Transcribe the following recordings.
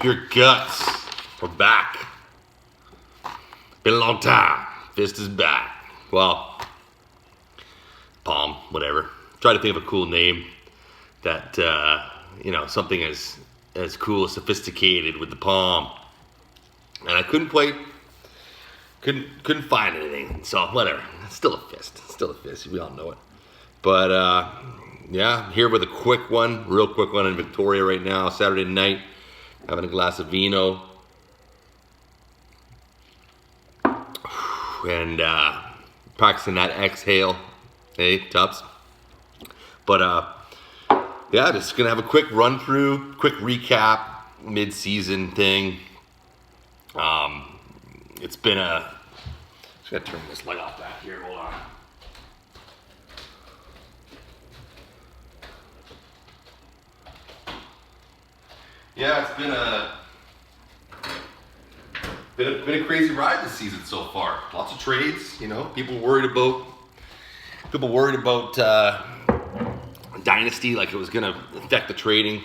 Your guts. We're back. Been a long time. Fist is back. Well, Palm, whatever. Try to think of a cool name that, something as cool as Sophisticated with the Palm. And I couldn't find anything. So, whatever. It's still a fist. We all know it. But, here with a real quick one in Victoria right now, Saturday night. Having a glass of vino. And practicing that exhale. Hey, Tubbs. But, just going to have a quick run through, quick recap, mid-season thing. It's been just going to turn this light off back here. Hold on. Yeah, it's been a crazy ride this season so far. Lots of trades, people worried about Dynasty, like it was going to affect the trading.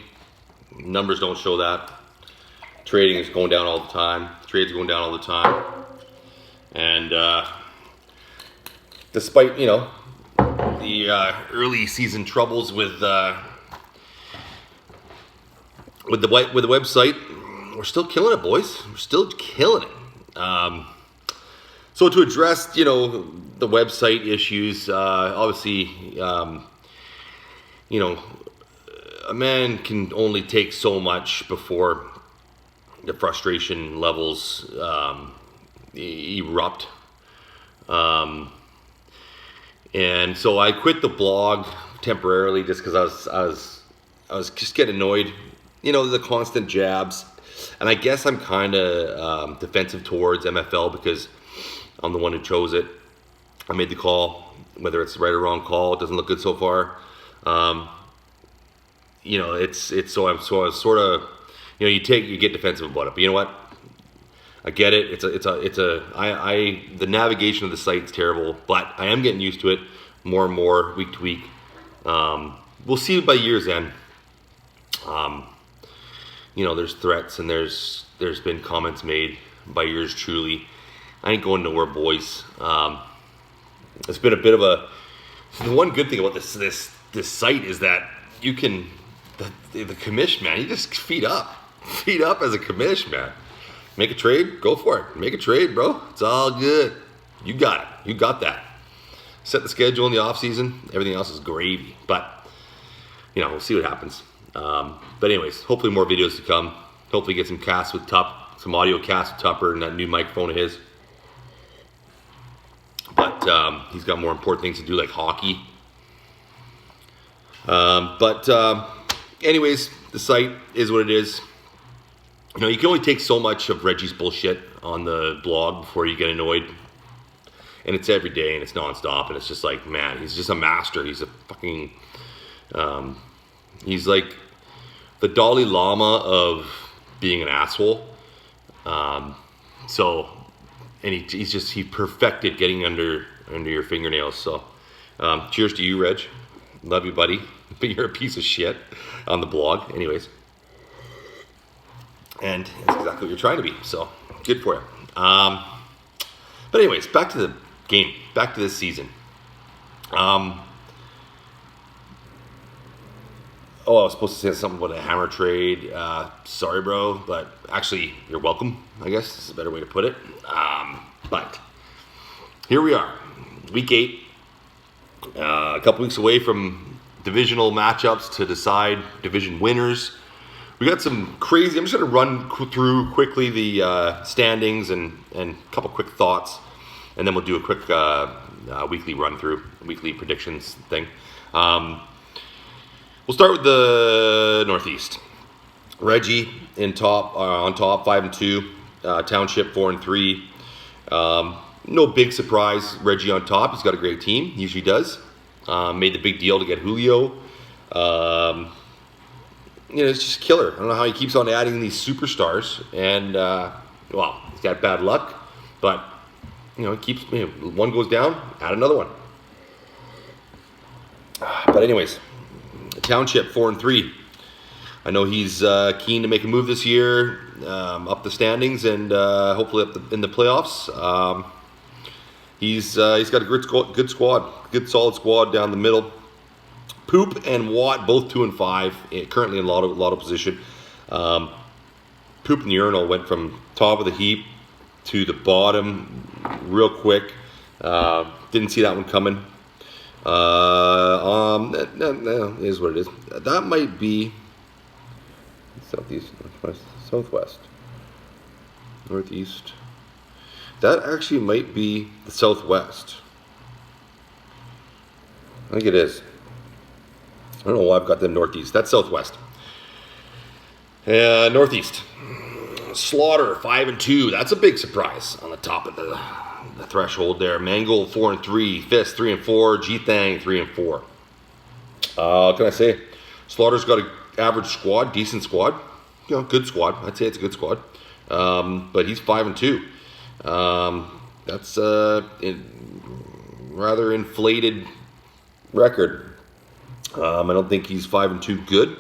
Numbers don't show that. Trading is going down all the time. Trades are going down all the time. And despite, the early season troubles with the website, we're still killing it, boys. We're still killing it. So to address, the website issues, obviously, a man can only take so much before the frustration levels erupt. And so I quit the blog temporarily just because I was just getting annoyed. The constant jabs. And I guess I'm kind of defensive towards MFL because I'm the one who chose it. I made the call, whether it's the right or wrong call. It doesn't look good so far. It's so I was sort of, you get defensive about it. But you know what? I get it. The navigation of the site is terrible, but I am getting used to it more and more week to week. We'll see by year's end. There's threats and there's been comments made by yours truly. I ain't going nowhere, boys. It's been a bit of the one good thing about this site is that you can, the commish, man, you just feed up as a commish, man. Make a trade, go for it. Make a trade, bro. It's all good. You got it. You got that. Set the schedule in the off season. Everything else is gravy. But, we'll see what happens. But anyways, hopefully more videos to come. Hopefully get some casts with some audio casts with Tupper and that new microphone of his. But he's got more important things to do, like hockey. Anyways, the site is what it is. You can only take so much of Reggie's bullshit on the blog before you get annoyed. And it's every day and it's nonstop. And it's just like, man, he's just a master. He's a fucking... he's like the Dalai Lama of being an asshole. He perfected getting under your fingernails. So, cheers to you, Reg. Love you, buddy. But you're a piece of shit on the blog. Anyways. And that's exactly what you're trying to be. So, good for you. But anyways, back to the game. Back to this season. I was supposed to say something about a hammer trade. Sorry, bro, but actually, you're welcome, I guess. This is a better way to put it. But here we are, week 8. A couple weeks away from divisional matchups to decide division winners. We got some crazy... I'm just going to run through quickly the standings and a couple quick thoughts. And then we'll do a quick weekly run-through, weekly predictions thing. We'll start with the Northeast. Reggie on top, 5-2. Township 4-3. No big surprise. Reggie on top. He's got a great team. He usually does. Made the big deal to get Julio. It's just killer. I don't know how he keeps on adding these superstars. And, he's got bad luck. But, it keeps... one goes down, add another one. But anyways... Township 4-3. I know he's keen to make a move this year, up the standings, and hopefully in the playoffs. He's got a good solid squad down the middle. Poop and Watt both 2 and 5, currently in lotto position. Poop and Urinal went from top of the heap to the bottom real quick. Didn't see that one coming. That is what it is. That might be southeast, northwest, southwest, northeast. That actually might be the southwest. I think it is. I don't know why I've got the northeast. That's southwest. Northeast. Slaughter 5 and 2. That's a big surprise on the top of the threshold there. Mangold 4 and 3. Fist 3 and 4. G-Thang 3 and 4. What can I say? Slaughter's got an average squad, decent squad. You know, good squad. I'd say it's a good squad. But he's 5 and 2. That's rather inflated record. I don't think he's 5 and 2 good,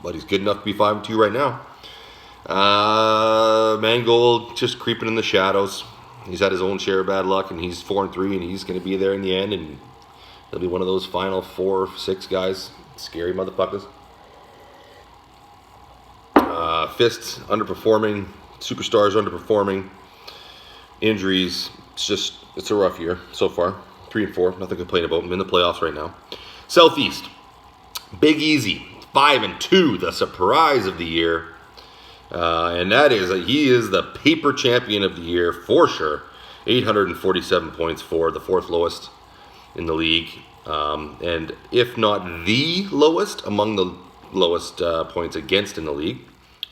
but he's good enough to be 5 and 2 right now. Mangold just creeping in the shadows. He's had his own share of bad luck, and he's 4 and 3, and he's going to be there in the end, and he'll be one of those final 4 or 6 guys. Scary motherfuckers. Fist underperforming. Superstars underperforming. Injuries. It's a rough year so far. 3 and 4. Nothing to complain about. I'm in the playoffs right now. Southeast. Big Easy. 5 and 2. The surprise of the year. And that is that he is the paper champion of the year for sure. 847 points for the 4th lowest in the league. And if not the lowest, among the lowest points against in the league.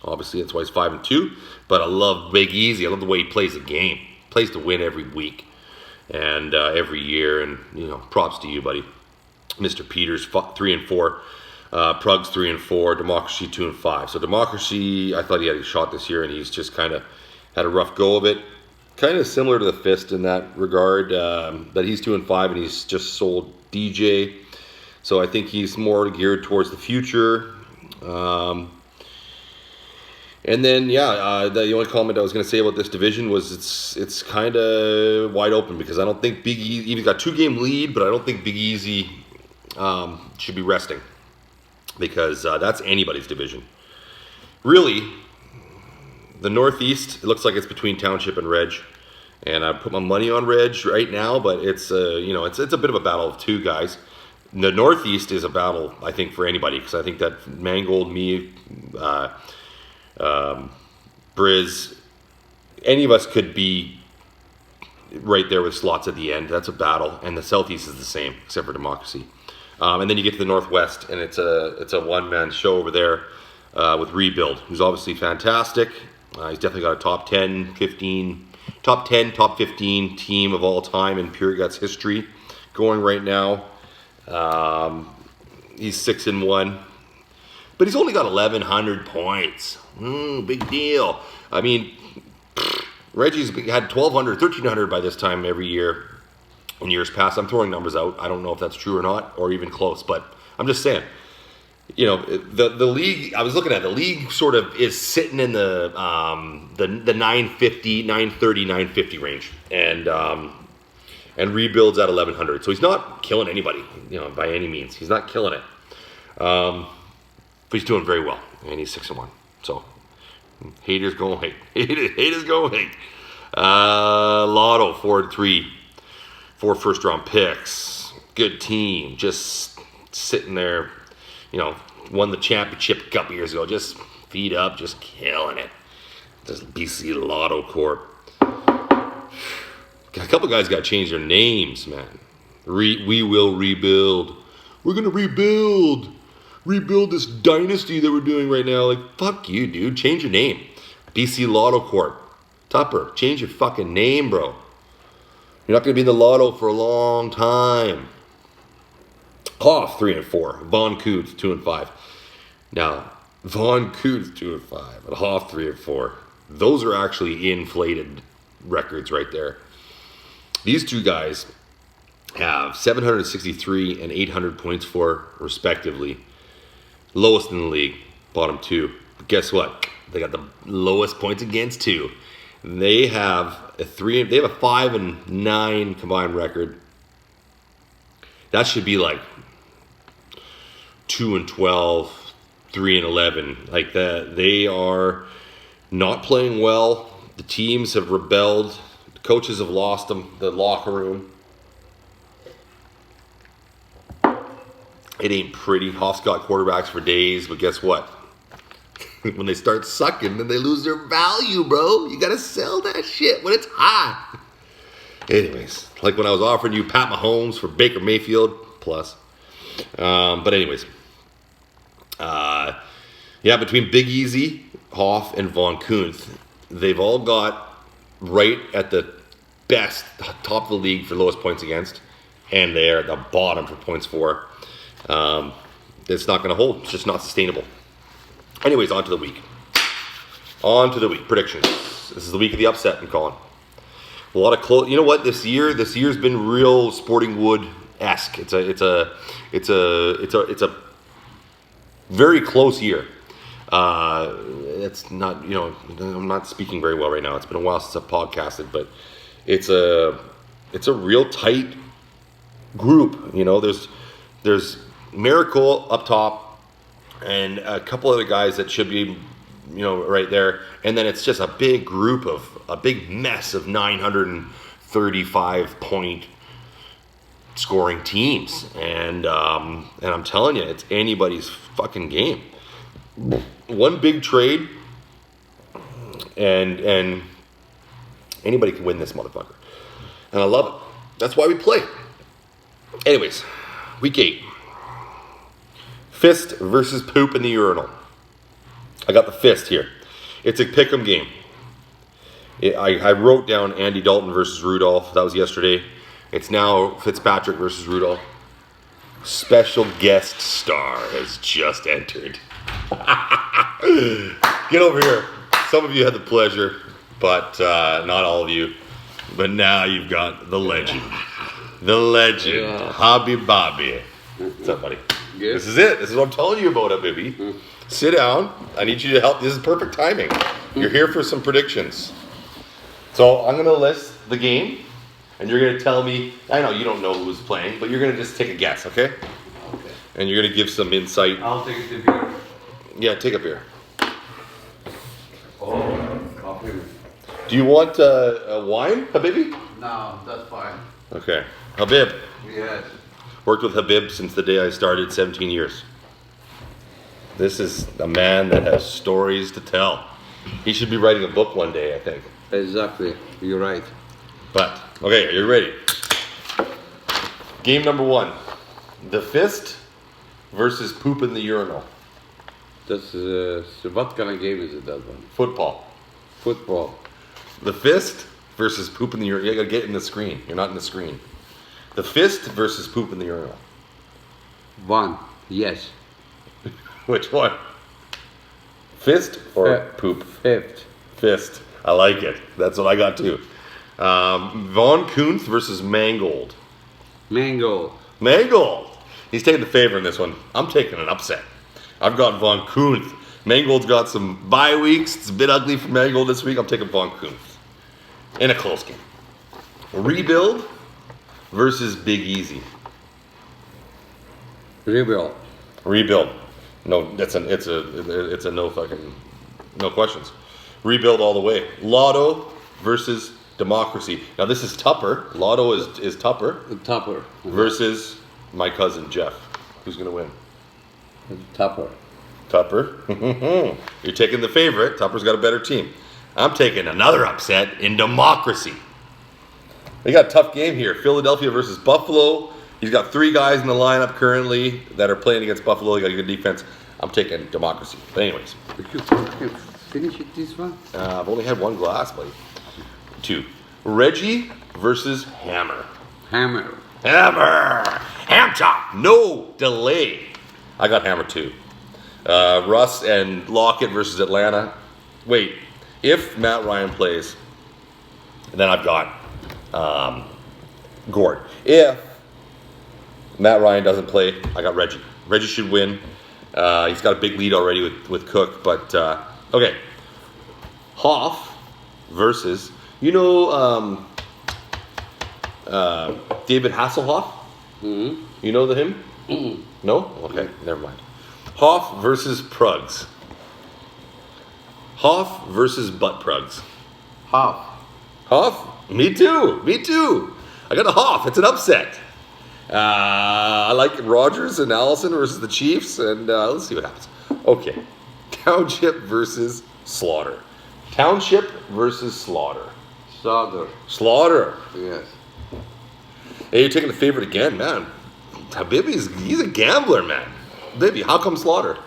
Obviously, that's why he's 5 and 2. But I love Big Easy. I love the way he plays the game. Plays to win every week and every year. And, you know, props to you, buddy. Mr. Peters, 3 and 4. Prugs 3 and 4. Democracy 2 and 5. So Democracy, I thought he had a shot this year, and he's just kind of had a rough go of it. Kind of similar to the Fist in that regard. But he's 2 and 5, and he's just sold DJ. So I think he's more geared towards the future. And then, the only comment I was going to say about this division was it's kind of wide open, because I don't think Big Easy, he's got 2-game lead, but I don't think Big Easy should be resting, because that's anybody's division. Really, the Northeast, it looks like it's between Township and Reg, and I put my money on Reg right now, but it's it's a bit of a battle of 2 guys. The Northeast is a battle, I think, for anybody, because I think that Mangold, me, Briz, any of us could be right there with slots at the end. That's a battle, and the Southeast is the same, except for Democracy. And then you get to the Northwest, and it's a one-man show over there with Rebuild, who's obviously fantastic. He's definitely got a top 10, top 15 team of all time in Pure Guts history going right now. He's 6 and 1, but he's only got 1,100 points. Big deal. I mean, Reggie's had 1,200, 1,300 by this time every year in years past. I'm throwing numbers out. I don't know if that's true or not, or even close, but I'm just saying. You know, the league, I was looking at the league sort of is sitting in the 950, 930, 950 range, and Rebuild's at 1,100. So he's not killing anybody, you know, by any means. He's not killing it. But he's doing very well, and he's 6 and 1. So haters gonna hate. Haters gonna hate. Lotto 4 and 3, 4 first-round picks. Good team, just sitting there. You know, won the championship a couple years ago. Just feet up, just killing it. Just BC Lotto Corp. A couple guys got to change their names, man. We will rebuild. We're gonna rebuild this dynasty that we're doing right now. Like, fuck you, dude. Change your name. BC Lotto Corp. Tupper, change your fucking name, bro. You're not going to be in the lotto for a long time. Hoff, 3 and 4. Von Coots, 2 and 5. Now, Von Coots, 2 and 5. And Hoff, 3 and 4. Those are actually inflated records right there. These 2 guys have 763 and 800 points for, respectively. Lowest in the league. bottom 2. But guess what? They got the lowest points against too. They have a 5-9 combined record. That should be like 2-12, 3-11. Like that, they are not playing well. The teams have rebelled. The coaches have lost them. The locker room. It ain't pretty. Hoff's got quarterbacks for days, but guess what? When they start sucking, then they lose their value, bro. You gotta sell that shit when it's hot. Anyways, like when I was offering you Pat Mahomes for Baker Mayfield plus. But anyways, between Big Easy, Hoff, and Von Kunth, they've all got right at the best, top of the league for lowest points against, and they're at the bottom for points for. It's not going to hold. It's just not sustainable. Anyways, on to the week. Predictions. This is the week of the upset, I'm calling. A lot of close. You know what? This year's been real Sporting Wood-esque. It's a very close year. It's not. I'm not speaking very well right now. It's been a while since I've podcasted, but it's a real tight group. There's Miracle up top, and a couple other guys that should be, right there. And then it's just a big group a big mess of 935 point scoring teams. And I'm telling you, it's anybody's fucking game. One big trade, and anybody can win this motherfucker. And I love it. That's why we play. Anyways, week 8. Fist versus poop in the urinal. I got the fist here. It's a pick'em game. I wrote down Andy Dalton versus Rudolph. That was yesterday. It's now Fitzpatrick versus Rudolph. Special guest star has just entered. Get over here. Some of you had the pleasure, but not all of you. But now you've got the legend. The legend. Yeah. Hobby Bobby. What's up, buddy? Good. This is it. This is what I'm telling you about, baby. Sit down. I need you to help. This is perfect timing. You're here for some predictions. So I'm going to list the game, and you're going to tell me, I know you don't know who's playing, but you're going to just take a guess, okay? Okay. And you're going to give some insight. I'll take a beer. Yeah, take a beer. Oh, coffee. Do you want a wine, Habibi? No, that's fine. Okay. Habib. Yes. Worked with Habib since the day I started, 17 years. This is a man that has stories to tell. He should be writing a book one day, I think. Exactly. You're right. But, okay, are you ready? Game number 1. The fist versus poop in the urinal. That's so what kind of game is it, that one? Football. Football. The fist versus poop in the urinal. You gotta get in the screen. You're not in the screen. The fist versus poop in the urinal. One. Yes. Which one? Fist or poop? Fist. I like it. That's what I got too. Von Kunth versus Mangold. Mangold. He's taking the favor in this one. I'm taking an upset. I've got Von Kunth. Mangold's got some bye weeks. It's a bit ugly for Mangold this week. I'm taking Von Kunth. In a close game. Rebuild versus Big Easy. Rebuild. No, it's a no questions. Rebuild all the way. Lotto versus Democracy. Now this is Tupper. Lotto is Tupper. Tupper. Versus my cousin Jeff. Who's gonna win? Tupper. You're taking the favorite. Tupper's got a better team. I'm taking another upset in Democracy. They got a tough game here. Philadelphia versus Buffalo. He's got 3 guys in the lineup currently that are playing against Buffalo. They got a good defense. I'm taking Democracy. But anyways. You finish it this one? I've only had 1 glass, buddy. 2. Reggie versus Hammer. Ham chop. No delay. I got Hammer too. Russ and Lockett versus Atlanta. Wait. If Matt Ryan plays, then I've got Gord. If Matt Ryan doesn't play, I got Reggie. Reggie should win. He's got a big lead already with Cook, but okay. Hoff versus, David Hasselhoff? Mm-hmm. You know him? Mm-hmm. No? Okay, never mind. Hoff versus Prugs. Hoff versus Butt Prugs. Half. Hoff? Me too. I got a Hoff. It's an upset. I like Rogers and Allison versus the Chiefs, and let's see what happens. Okay. Township versus Slaughter. Township versus Slaughter. Slaughter. Yes. Hey, you're taking the favorite again, man. He's a gambler, man. Baby, how come Slaughter?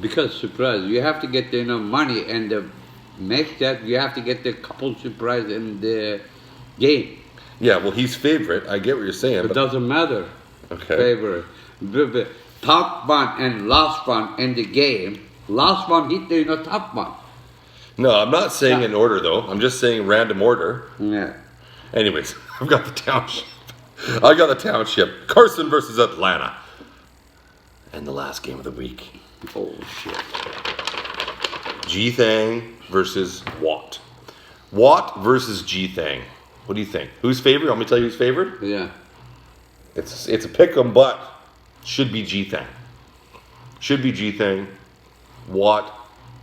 Because surprise, you have to get the money and make that you have to get the couple surprise in the game. Yeah, well, he's favorite. I get what you're saying. It doesn't matter. Okay. Favorite. The top one and last one in the game. Last one hit the top one. No, I'm not saying in order, though. I'm just saying random order. Yeah. Anyways, I've got the Township. I got the Township. Carson versus Atlanta. And the last game of the week. Oh shit. G-Thang versus Watt. Watt versus G-Thang. What do you think? Who's favored? Want me to tell you who's favored? Yeah. It's a pick 'em, but should be G-Thang. Should be G-Thang. Watt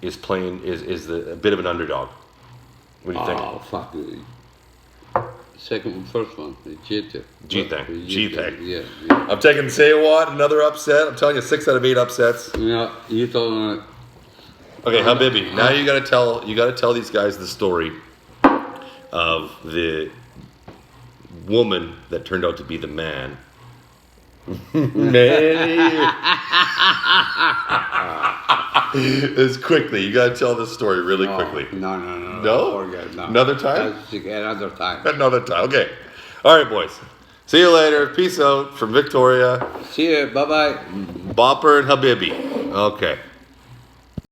is playing is a bit of an underdog. What do you think? Oh fuck. First one. G-Thang. G-Thang. Yeah. I'm taking Say Watt, another upset. I'm telling you, 6 out of 8 upsets. Yeah. You told me. Okay, Habibi. Now you gotta tell these guys the story of the woman that turned out to be the man. As quickly. You gotta tell this story really quickly. No. No? Forget, no. Another time? Another time. Another time. Okay. All right, boys. See you later. Peace out from Victoria. See you. Bye bye. Bopper and Habibi. Okay.